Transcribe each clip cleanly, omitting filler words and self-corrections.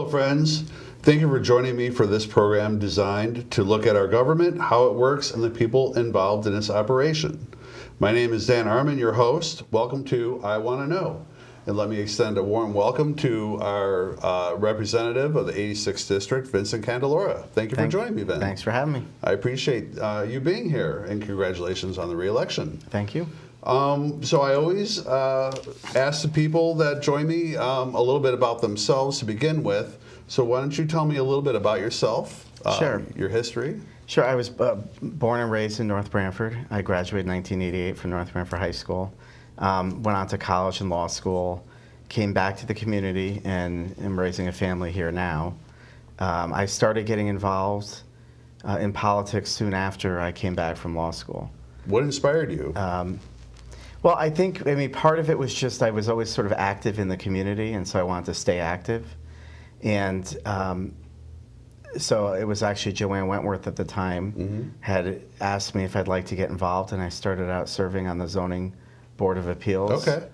friends. Thank you for joining me for this program designed to look at our government, how it works, and the people involved in its operation. My name is Dan Armin, your host. Welcome to I Want to Know. And let me extend a warm welcome to our representative of the 86th District, Vincent Candelora. Thank you for joining me, Vin. Thanks for having me. I appreciate you being here, and congratulations on the re-election. Thank you. So I always ask the people that join me a little bit about themselves to begin with. So why don't you tell me a little bit about yourself, Sure. Your history? Sure. I was born and raised in North Branford. I graduated in 1988 from North Branford High School. Went on to college and law school, came back to the community, and am raising a family here now. I started getting involved in politics soon after I came back from law school. What inspired you? Well, I mean, part of it was just I was always sort of active in the community, and so I wanted to stay active. And so it was actually Joanne Wentworth at the time had asked me if I'd like to get involved, and I started out serving on the Zoning Board of Appeals. Okay.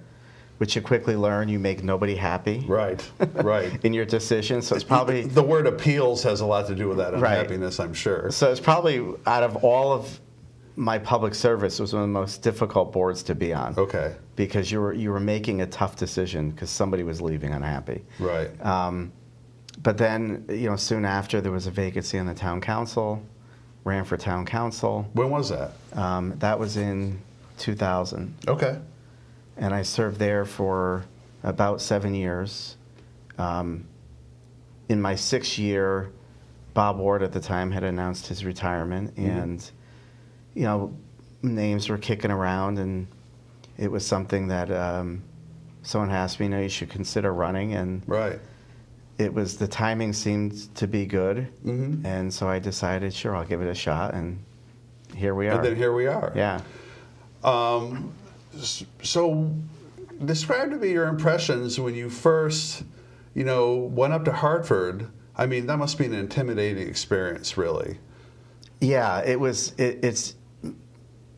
Which you quickly learn you make nobody happy. Right, right. In your decision. So it's probably... The word appeals has a lot to do with that unhappiness, right. I'm sure. So it's probably, out of all of my public service, it was one of the most difficult boards to be on. Okay. Because you were making a tough decision because somebody was leaving unhappy. Right. But then, soon after, there was a vacancy on the town council, ran for town council. When was that? That was in 2000. Okay. And I served there for about 7 years. In my 6th year, Bob Ward at the time had announced his retirement, and names were kicking around, and it was something that someone asked me, you should consider running, and right. It was, the timing seemed to be good, and so I decided, sure, I'll give it a shot, and here we are. And then here we are. Yeah. So describe to me your impressions when you first, went up to Hartford. I mean, that must be an intimidating experience, really. Yeah, it was. It's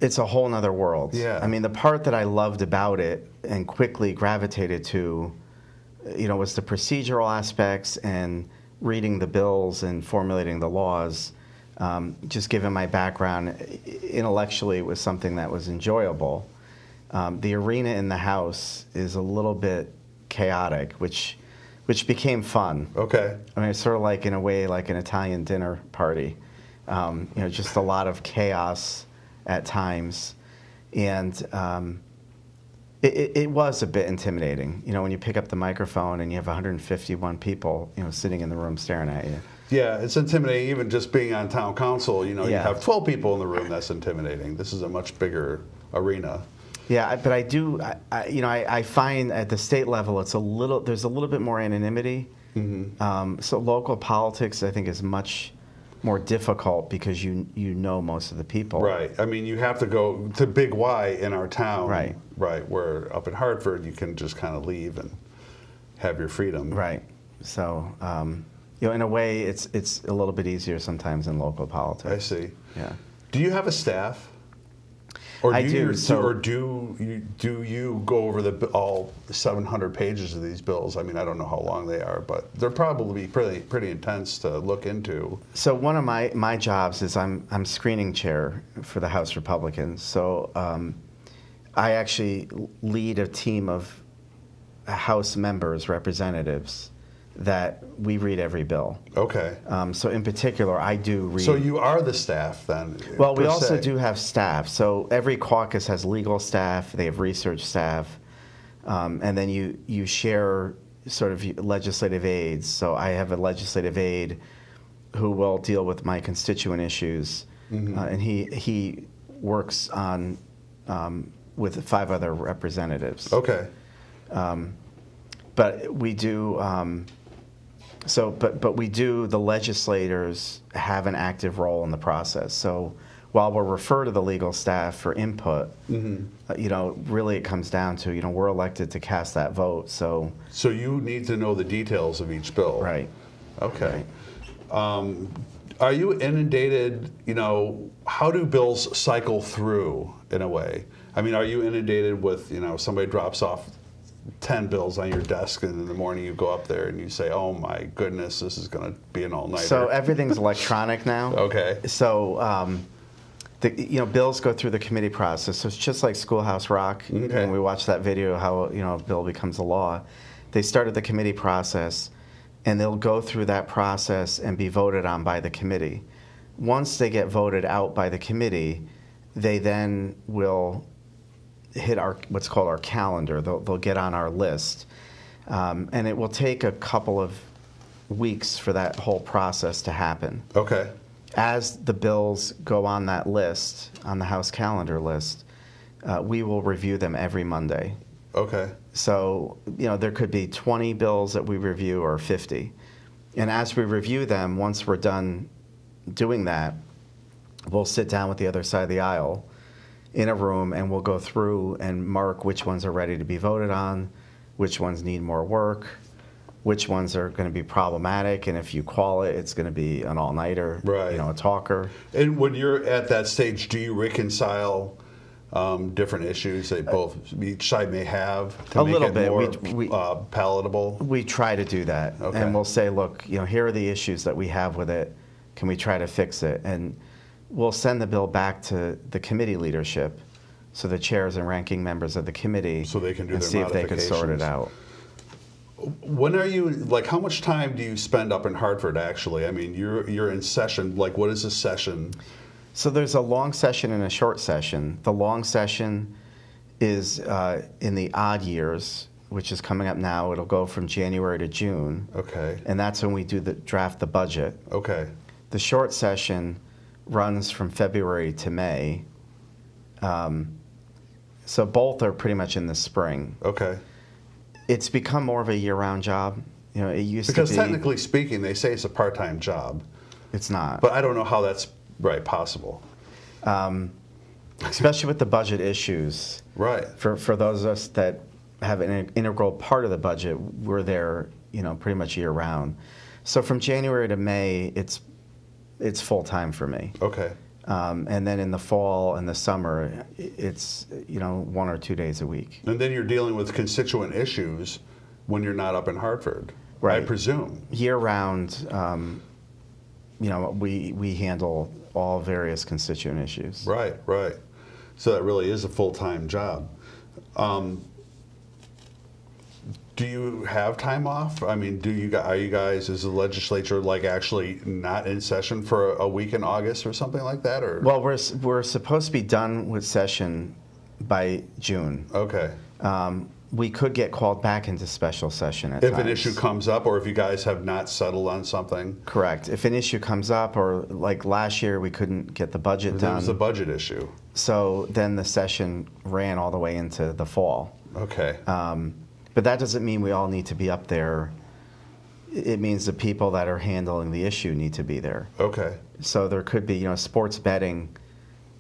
a whole nother world. Yeah. I mean, the part that I loved about it and quickly gravitated to, was the procedural aspects and reading the bills and formulating the laws. Just given my background, intellectually, it was something that was enjoyable. The arena in the House is a little bit chaotic, which became fun. Okay. I mean, it's sort of like, in a way, like an Italian dinner party. Just a lot of chaos at times. And it was a bit intimidating, when you pick up the microphone and you have 151 people, sitting in the room staring at you. Yeah, it's intimidating. Even just being on town council, you have 12 people in the room. That's intimidating. This is a much bigger arena. Yeah, but I find at the state level there's a little bit more anonymity. So local politics, I think, is much more difficult because you know most of the people. Right. I mean, you have to go to Big Y in our town. Right. Right. Where up in Hartford, you can just kind of leave and have your freedom. Right. So, in a way, it's a little bit easier sometimes in local politics. I see. Yeah. Do you have a staff? Or I do. Do you go over all 700 pages of these bills? I mean, I don't know how long they are, but they're probably pretty intense to look into. So one of my jobs is I'm screening chair for the House Republicans. So I actually lead a team of House members, representatives, that we read every bill. Okay. So in particular, I do read. So you are the staff then? Well, we also do have staff. So every caucus has legal staff. They have research staff. And then you share sort of legislative aides. So I have a legislative aide who will deal with my constituent issues. And he works on with 5 other representatives. Okay. But we do... But we do, the legislators have an active role in the process. So while we'll refer to the legal staff for input, really it comes down to, we're elected to cast that vote. So you need to know the details of each bill. Right. Okay. Right. Are you inundated, how do bills cycle through in a way? I mean, are you inundated with, somebody drops off 10 bills on your desk, and in the morning you go up there and you say, oh my goodness, this is going to be an all-nighter. So everything's electronic now. Okay. So, bills go through the committee process. So it's just like Schoolhouse Rock. Okay. When we watch that video, how a bill becomes a law. They started the committee process, and they'll go through that process and be voted on by the committee. Once they get voted out by the committee, they then will hit what's called our calendar. They'll get on our list. And it will take a couple of weeks for that whole process to happen. Okay. As the bills go on that list, on the House calendar list, we will review them every Monday. Okay. So, there could be 20 bills that we review or 50. And as we review them, once we're done doing that, we'll sit down with the other side of the aisle in a room, and we'll go through and mark which ones are ready to be voted on, which ones need more work, which ones are going to be problematic, and if you call it, it's going to be an all-nighter, right. A talker. And when you're at that stage, do you reconcile different issues that each side may have to make it more palatable? We try to do that, okay. And we'll say, look, here are the issues that we have with it. Can we try to fix it? And we'll send the bill back to the committee leadership, so the chairs and ranking members of the committee, so they can do and their see if they can sort it out. When are you, how much time do you spend up in Hartford, actually? I mean, you're in session. What is a session? So there's a long session and a short session. The long session is in the odd years, which is coming up now. It'll go from January to June. Okay. And that's when we draft the budget. Okay. The short session runs from February to May. So both are pretty much in the spring. Okay. It's become more of a year-round job. It used to be. Because technically speaking, they say it's a part-time job. It's not. But I don't know how that's possible. Especially with the budget issues. Right. For those of us that have an integral part of the budget, we're there, pretty much year-round. So from January to May, it's full-time for me. Okay. And then in the fall and the summer, it's 1 or 2 days a week. And then you're dealing with constituent issues when you're not up in Hartford, right? I presume. Year round, we handle all various constituent issues. Right, right. So that really is a full-time job. Do you have time off? I mean, are you guys, is the legislature actually not in session for a week in August or something like that? Or well, we're supposed to be done with session by June. Okay. We could get called back into special session at times. If an issue comes up, or if you guys have not settled on something? Correct. If an issue comes up, or like last year we couldn't get the budget done. There was a budget issue. So then the session ran all the way into the fall. Okay. But that doesn't mean we all need to be up there. It means the people that are handling the issue need to be there. Okay. So there could be, sports betting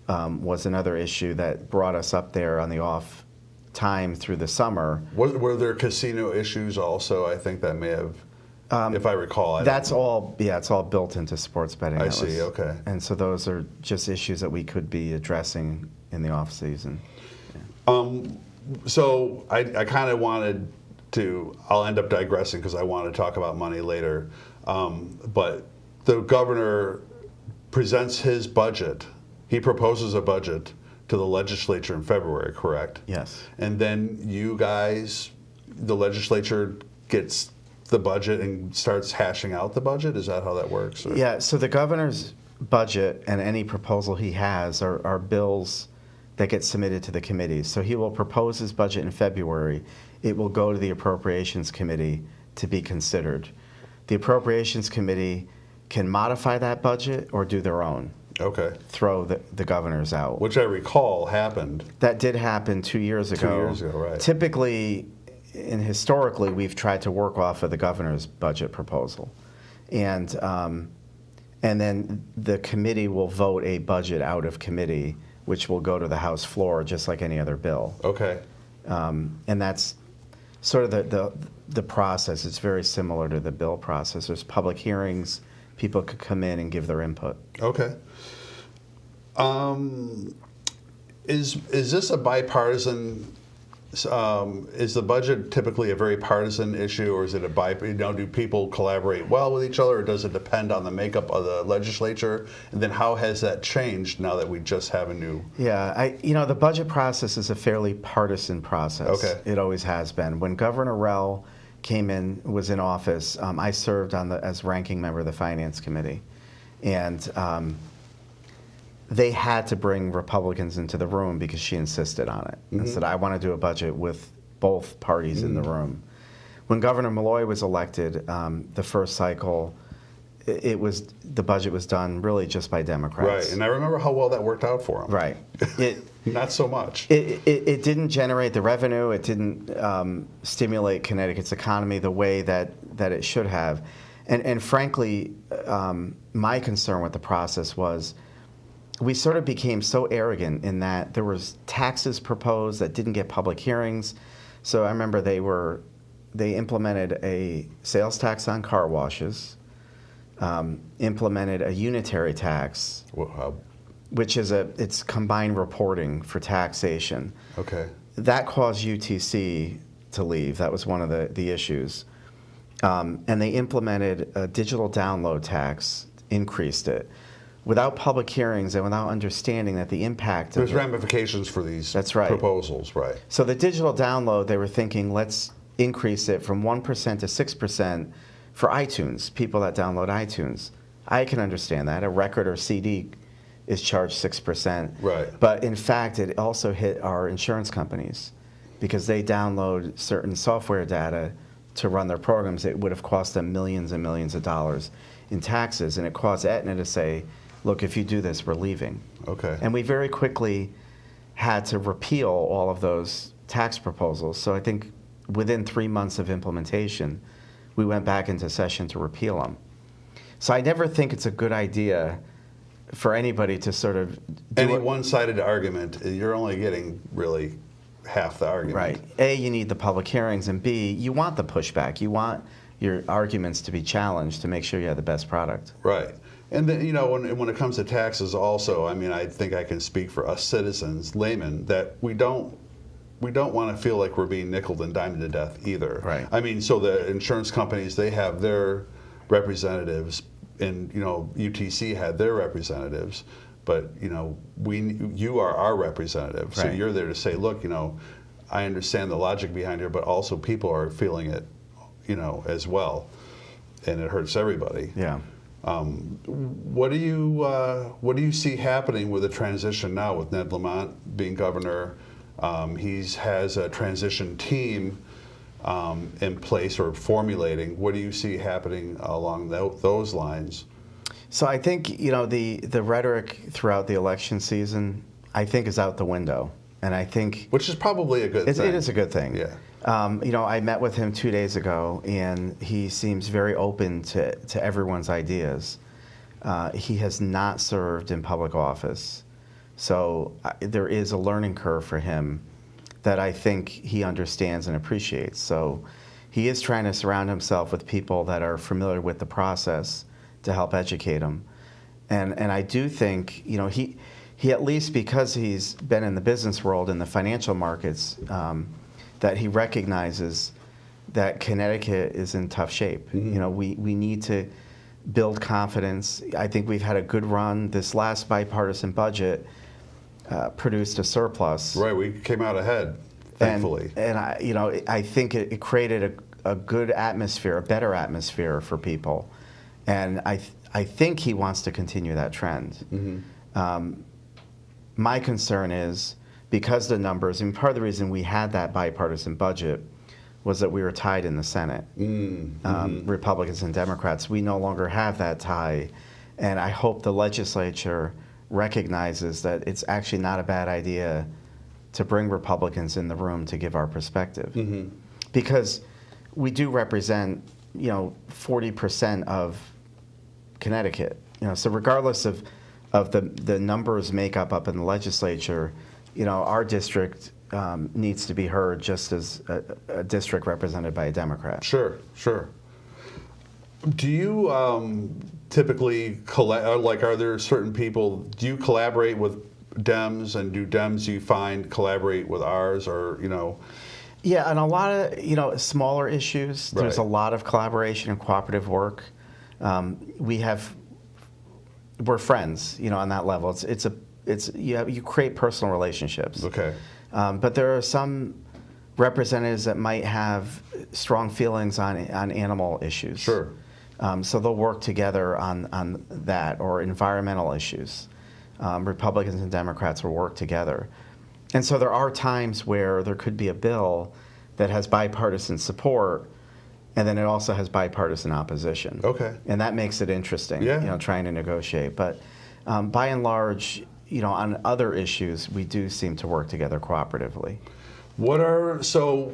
was another issue that brought us up there on the off time through the summer. Were there casino issues also? I think that may have, if I recall. It's all built into sports betting. I see, okay. And so those are just issues that we could be addressing in the off season. Yeah. So I kind of wanted to, I'll end up digressing because I want to talk about money later, but the governor presents his budget. He proposes a budget to the legislature in February, correct? Yes. And then you guys, the legislature gets the budget and starts hashing out the budget? Is that how that works? Or? Yeah, so the governor's budget and any proposal he has are bills that get submitted to the committees. So he will propose his budget in February. It will go to the Appropriations Committee to be considered. The Appropriations Committee can modify that budget or do their own. Okay. Throw the governor's out. Which I recall happened. That did happen 2 years ago. 2 years ago, right. Typically, and historically, we've tried to work off of the governor's budget proposal. And then the committee will vote a budget out of committee, which will go to the House floor just like any other bill. Okay. And that's sort of the process. It's very similar to the bill process. There's public hearings. People could come in and give their input. Okay. Is this a bipartisan is the budget typically a very partisan issue, or is it do people collaborate well with each other, or does it depend on the makeup of the legislature? And then how has that changed now that we just have a new? Yeah, the budget process is a fairly partisan process. Okay. It always has been. When Governor Rell was in office, I served as ranking member of the Finance Committee, and they had to bring Republicans into the room because she insisted on it and said, I want to do a budget with both parties in the room. When Governor Malloy was elected, the first cycle, the budget was done really just by Democrats. Right, and I remember how well that worked out for them. Right. Not so much. It didn't generate the revenue. It didn't stimulate Connecticut's economy the way that it should have. And frankly, my concern with the process was we sort of became so arrogant in that there was taxes proposed that didn't get public hearings. So I remember they implemented a sales tax on car washes, implemented a unitary tax, which is it's combined reporting for taxation. Okay. That caused UTC to leave. That was one of the issues. And they implemented a digital download tax, increased it, without public hearings and without understanding that the impact There's ramifications for these proposals, right? So the digital download, they were thinking, let's increase it from 1% to 6% for iTunes, people that download iTunes. I can understand that. A record or CD is charged 6%. Right. But in fact, it also hit our insurance companies because they download certain software data to run their programs. It would have cost them millions and millions of dollars in taxes, and it caused Aetna to say, look, if you do this, we're leaving. Okay. And we very quickly had to repeal all of those tax proposals. So I think within 3 months of implementation, we went back into session to repeal them. So I never think it's a good idea for anybody to sort of any one-sided argument. You're only getting really half the argument. Right. A, you need the public hearings, and B, you want the pushback. You want your arguments to be challenged to make sure you have the best product. Right. And then, when it comes to taxes also, I mean, I think I can speak for us citizens, laymen, that we don't want to feel like we're being nickeled and dimed to death either. Right. I mean, so the insurance companies, they have their representatives, and UTC had their representatives, but you are our representative, so Right. you're there to say, look, I understand the logic behind it, but also people are feeling it, as well, and it hurts everybody. Yeah. What do you see happening with the transition now with Ned Lamont being governor? He has a transition team in place or formulating. What do you see happening along those lines? So I think the rhetoric throughout the election season, I think, is out the window, and I think which is probably a good thing. It is a good thing. Yeah. I met with him 2 days ago, and he seems very open to everyone's ideas. He has not served in public office, so there is a learning curve for him that I think he understands and appreciates. So he is trying to surround himself with people that are familiar with the process to help educate him. And I do think, he at least, because he's been in the business world, in the financial markets, that he recognizes that Connecticut is in tough shape. We need to build confidence. I think we've had a good run. This last bipartisan budget produced a surplus. Right, we came out ahead, thankfully. And I think it created a good atmosphere, a better atmosphere for people. And I think he wants to continue that trend. Mm-hmm. My concern is, because the numbers, and part of the reason we had that bipartisan budget was that we were tied in the Senate, Republicans and Democrats. We no longer have that tie, and I hope the legislature recognizes that it's actually not a bad idea to bring Republicans in the room to give our perspective. Mm-hmm. Because we do represent, 40% of Connecticut. So regardless of the numbers makeup up in the legislature, our district needs to be heard just as a district represented by a Democrat. Sure. Do you typically are there certain people? Do you collaborate with Dems, and do Dems, you find, collaborate with ours, or, Yeah, and a lot of, smaller issues, there's a Right. lot of collaboration and cooperative work. We're friends, on that level. You create personal relationships. Okay. But there are some representatives that might have strong feelings on animal issues. Sure. So they'll work together on that, or environmental issues. Republicans and Democrats will work together. And so there are times where there could be a bill that has bipartisan support, and then it also has bipartisan opposition. Okay. And that makes it interesting, Yeah. trying to negotiate. But by and large, on other issues, we do seem to work together cooperatively. So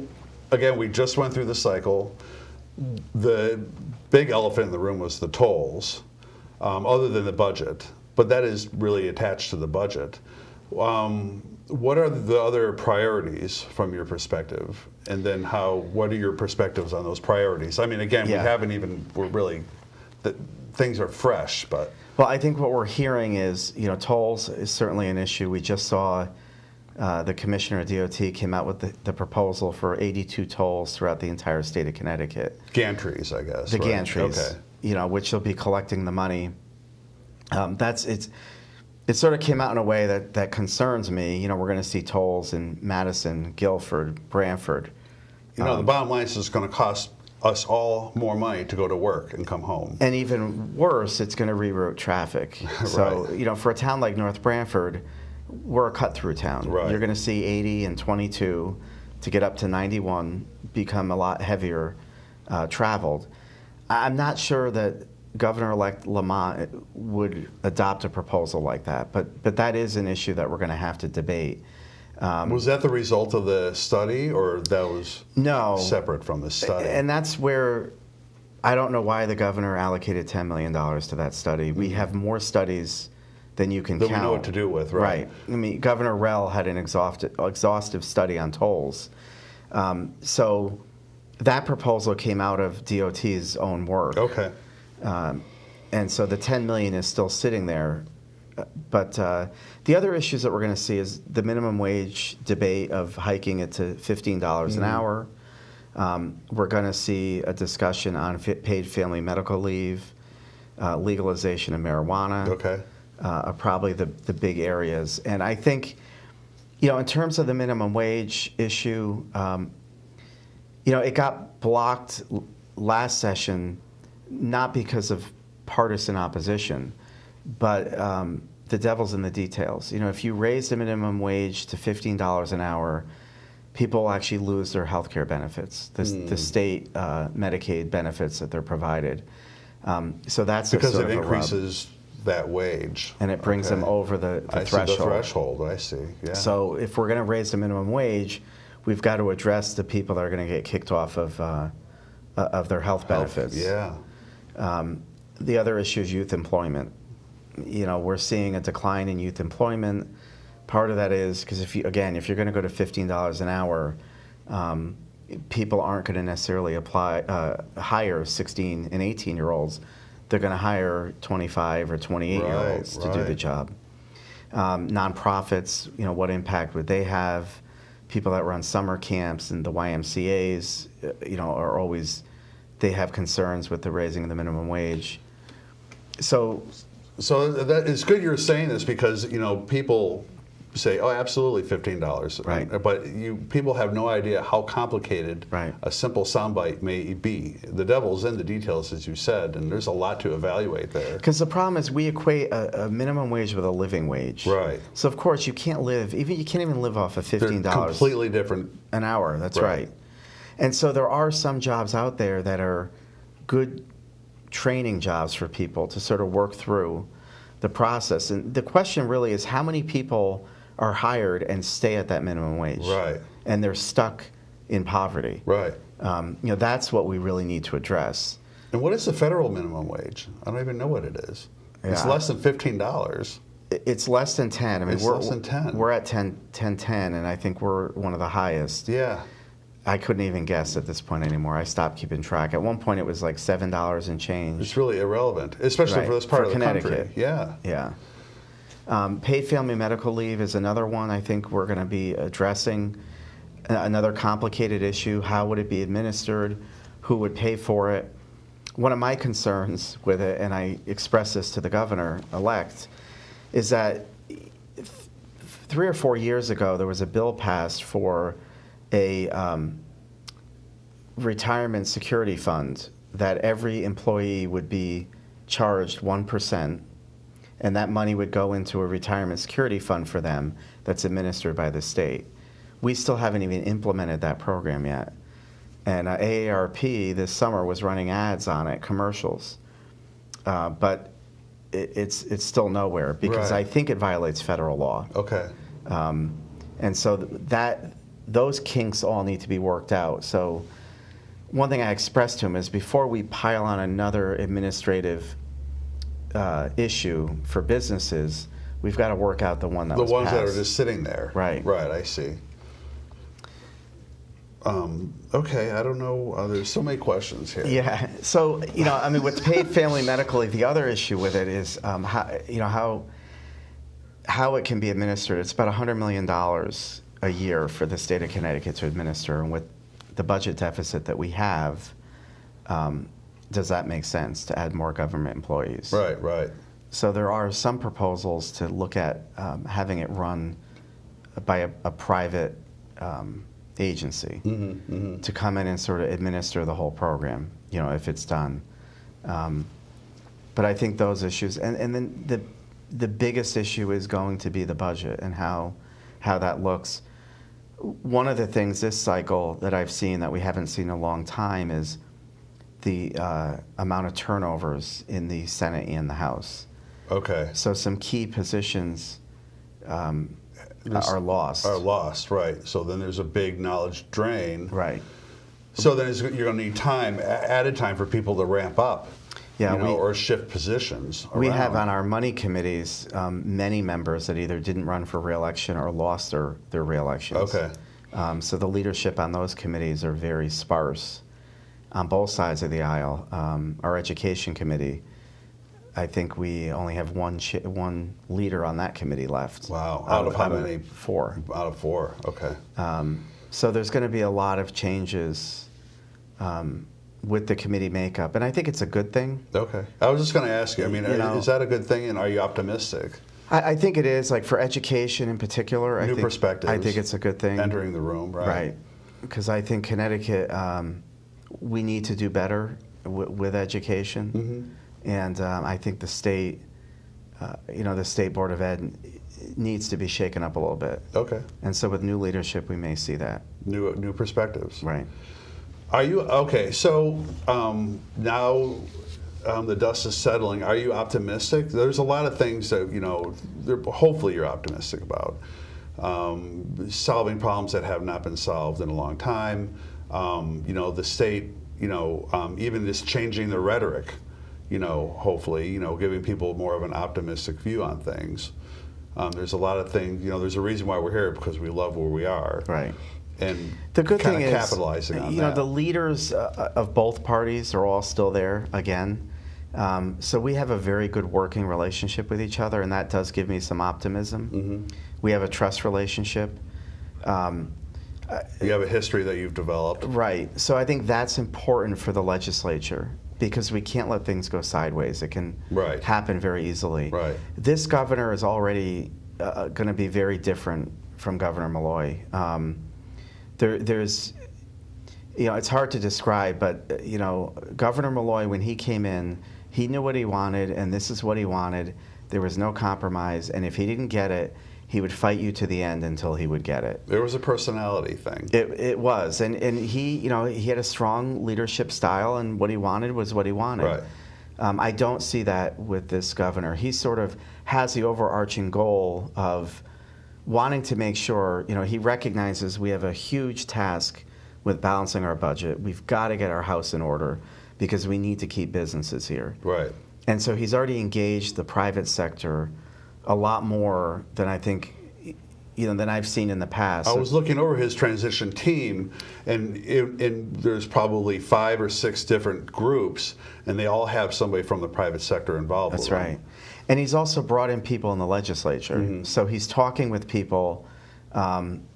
again, we just went through the cycle. The big elephant in the room was the tolls, other than the budget, but that is really attached to the budget. What are the other priorities from your perspective? And then what are your perspectives on those priorities? I mean, again, things are fresh, but. Well, I think what we're hearing is, tolls is certainly an issue. We just saw the commissioner of DOT came out with the proposal for 82 tolls throughout the entire state of Connecticut. Gantries, I guess. The right? gantries, Okay. Which they'll be collecting the money. It sort of came out in a way that concerns me. We're going to see tolls in Madison, Guilford, Branford. The bottom line is it's going to cost us all more money to go to work and come home. And even worse, it's going to reroute traffic. So, Right. For a town like North Branford, we're a cut-through town. Right. You're going to see 80 and 22 to get up to 91 become a lot heavier traveled. I'm not sure that Governor-elect Lamont would adopt a proposal like that, but that is an issue that we're going to have to debate. Was that the result of the study, or that was separate from the study? And that's where I don't know why the governor allocated $10 million to that study. We have more studies than you can that count. we know what to do with, right? Right. I mean, Governor Rell had an exhaustive study on tolls. So that proposal came out of DOT's own work. Okay. And so the $10 million is still sitting there. But the other issues that we're going to see is the minimum wage debate of hiking it to $15 an hour. We're going to see a discussion on paid family medical leave, legalization of marijuana. Okay. Are probably the big areas. And I think, in terms of the minimum wage issue, it got blocked last session, not because of partisan opposition, but the devil's in the details. If you raise the minimum wage to $15 an hour, people actually lose their health care benefits, the state Medicaid benefits that they're provided. So that's because it increases that wage, and it brings them over the threshold. I see the threshold. I see. Yeah. So if we're going to raise the minimum wage, we've got to address the people that are going to get kicked off of their health benefits. Yeah. The other issue is youth employment. We're seeing a decline in youth employment. Part of that is because if you're going to go to $15 an hour, people aren't going to necessarily hire 16 and 18-year-olds. They're going to hire 25 or 28-year-olds to do the job. Nonprofits, what impact would they have? People that run summer camps and the YMCAs, are always, they have concerns with the raising of the minimum wage. So that it's good you're saying this, because people say, oh, absolutely $15, right? But people have no idea how complicated a simple soundbite may be. The devil's in the details, as you said, and there's a lot to evaluate there. Because the problem is we equate a minimum wage with a living wage, right? So of course you can't even live off of $15. They're completely different an hour. That's right. And so there are some jobs out there that are good training jobs for people to sort of work through the process. And the question really is, how many people are hired and stay at that minimum wage? Right. And they're stuck in poverty. Right. That's what we really need to address. And what is the federal minimum wage? I don't even know what it is. Yeah. It's less than $15. It's less than 10. I mean, it's less than 10. We're at 10.10, and I think we're one of the highest. Yeah. I couldn't even guess at this point anymore. I stopped keeping track. At one point, it was like $7 and change. It's really irrelevant, especially for this part of the Connecticut. country. Yeah. Yeah. Paid family medical leave is another one I think we're going to be addressing. Another complicated issue, how would it be administered? Who would pay for it? One of my concerns with it, and I expressed this to the governor-elect, is that 3 or 4 years ago there was a bill passed for a retirement security fund that every employee would be charged 1%, and that money would go into a retirement security fund for them that's administered by the state. We still haven't even implemented that program yet. And AARP this summer was running ads on it, commercials. But it's still nowhere because Right. I think it violates federal law. Okay. And so those kinks all need to be worked out. So one thing I expressed to him is before we pile on another administrative issue for businesses, we've got to work out the one that was The ones that are passed. just sitting there. Right. Right, I see. Okay, I don't know. There's so many questions here. Yeah. So, I mean, with paid family medical leave, the other issue with it is how it can be administered. It's about $100 million a year for the state of Connecticut to administer. And with the budget deficit that we have, does that make sense to add more government employees? Right, right. So there are some proposals to look at having it run by a private agency to come in and sort of administer the whole program, if it's done. But I think those issues, and then the biggest issue is going to be the budget and how that looks. One of the things this cycle that I've seen that we haven't seen in a long time is the amount of turnovers in the Senate and the House. Okay. So some key positions are lost. Are lost, right. So then there's a big knowledge drain. Right. So then you're going to need added time for people to ramp up, Yeah, or shift positions we around. have on our money committees many members that either didn't run for re-election or lost their re-elections. Okay. So the leadership on those committees are very sparse on both sides of the aisle. Our education committee, I think we only have one leader on that committee left. Wow. Out of how many? 4. Out of 4. Okay. So there's going to be a lot of changes with the committee makeup, and I think it's a good thing. Okay. I was just going to ask you. I mean, is that a good thing, and are you optimistic? I think it is, like for education in particular. New perspectives. I think it's a good thing. Entering the room, right? Right. Because I think Connecticut, we need to do better with education. And I think the state, the State Board of Ed needs to be shaken up a little bit. Okay. And so with new leadership, we may see that. New perspectives. Right. Are you, okay, so now the dust is settling. Are you optimistic? There's a lot of things that, hopefully you're optimistic about. Solving problems that have not been solved in a long time. The state, even just changing the rhetoric, hopefully, giving people more of an optimistic view on things. There's a lot of things, there's a reason why we're here, because we love where we are. Right. And the good thing is, capitalizing on that. The leaders of both parties are all still there again. So we have a very good working relationship with each other, and that does give me some optimism. We have a trust relationship. You have a history that you've developed. Right. So I think that's important for the legislature, because we can't let things go sideways. It can happen very easily. Right. This governor is already going to be very different from Governor Malloy. There's, it's hard to describe, but, Governor Malloy, when he came in, he knew what he wanted, and this is what he wanted. There was no compromise, and if he didn't get it, he would fight you to the end until he would get it. There was a personality thing. It was, and he, he had a strong leadership style, and what he wanted was what he wanted. Right. I don't see that with this governor. He sort of has the overarching goal of wanting to make sure, he recognizes we have a huge task with balancing our budget. We've got to get our house in order because we need to keep businesses here. Right. And so he's already engaged the private sector a lot more than I think, than I've seen in the past. I was looking over his transition team, and there's probably 5 or 6 different groups, and they all have somebody from the private sector involved. That's with right. them. And he's also brought in people in the legislature. So he's talking with people,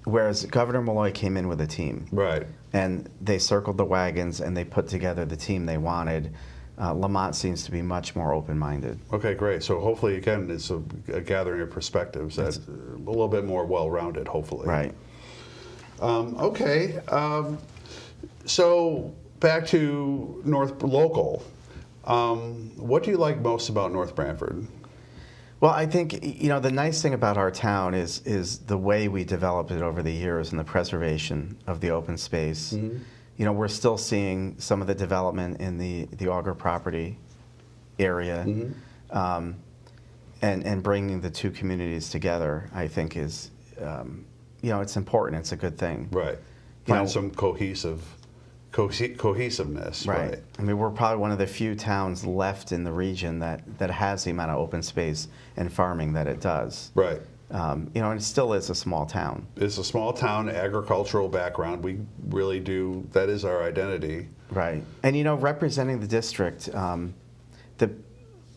whereas Governor Malloy came in with a team. Right. And they circled the wagons, and they put together the team they wanted. Lamont seems to be much more open-minded. Okay, great. So hopefully, again, it's a gathering of perspectives that's a little bit more well-rounded, hopefully. Right. Okay. So back to North Local. What do you like most about North Branford? Well, I think, the nice thing about our town is the way we developed it over the years and the preservation of the open space. We're still seeing some of the development in the Auger property area, and bringing the two communities together, I think is, it's important. It's a good thing. Right. Find some cohesiveness. Right. I mean, we're probably one of the few towns left in the region that has the amount of open space and farming that it does. Right. And it still is a small town. It's a small town, agricultural background. We really do, that is our identity. Right. And, representing the district,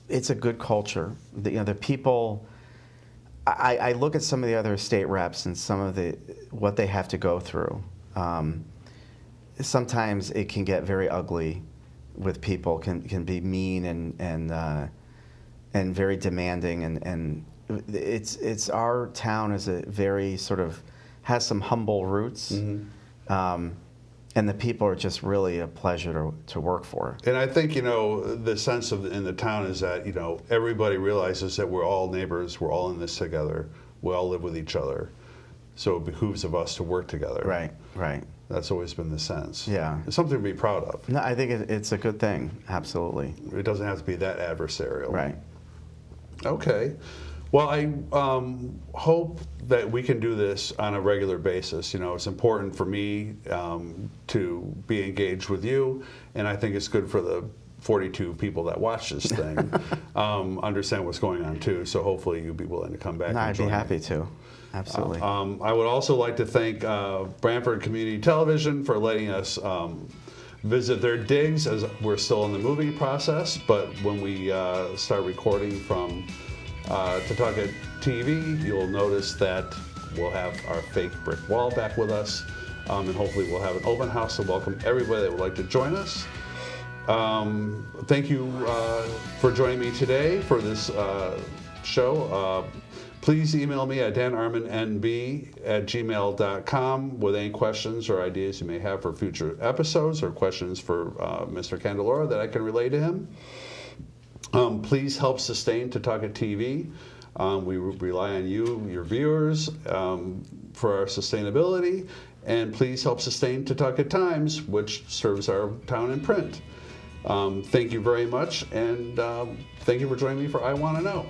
it's a good culture. The people, I look at some of the other state reps and some of what they have to go through. Sometimes it can get very ugly with people, can be mean and very demanding, and it's our town is a very sort of has some humble roots, and the people are just really a pleasure to work for. And I think the sense in the town is that everybody realizes that we're all neighbors, we're all in this together, we all live with each other, so it behooves of us to work together. Right. Right. That's always been the sense. Yeah. It's something to be proud of. No, I think it's a good thing. Absolutely. It doesn't have to be that adversarial. Right. Okay. Well, I hope that we can do this on a regular basis. It's important for me to be engaged with you, and I think it's good for the 42 people that watch this thing understand what's going on too. So hopefully you'll be willing to come back. No, and I'd be join happy me. to. Absolutely. I would also like to thank Brantford Community Television for letting us visit their digs, as we're still in the moving process. But when we start recording from Tutucket TV, you'll notice that we'll have our fake brick wall back with us, and hopefully we'll have an open house to welcome everybody that would like to join us. Thank you for joining me today for this show. Please email me at danarminnb@gmail.com with any questions or ideas you may have for future episodes or questions for Mr. Candelora that I can relay to him. Please help sustain Tutucket TV. We rely on you, your viewers, for our sustainability. And please help sustain Tutucket Times, which serves our town in print. Thank you very much, and thank you for joining me for I Want to Know.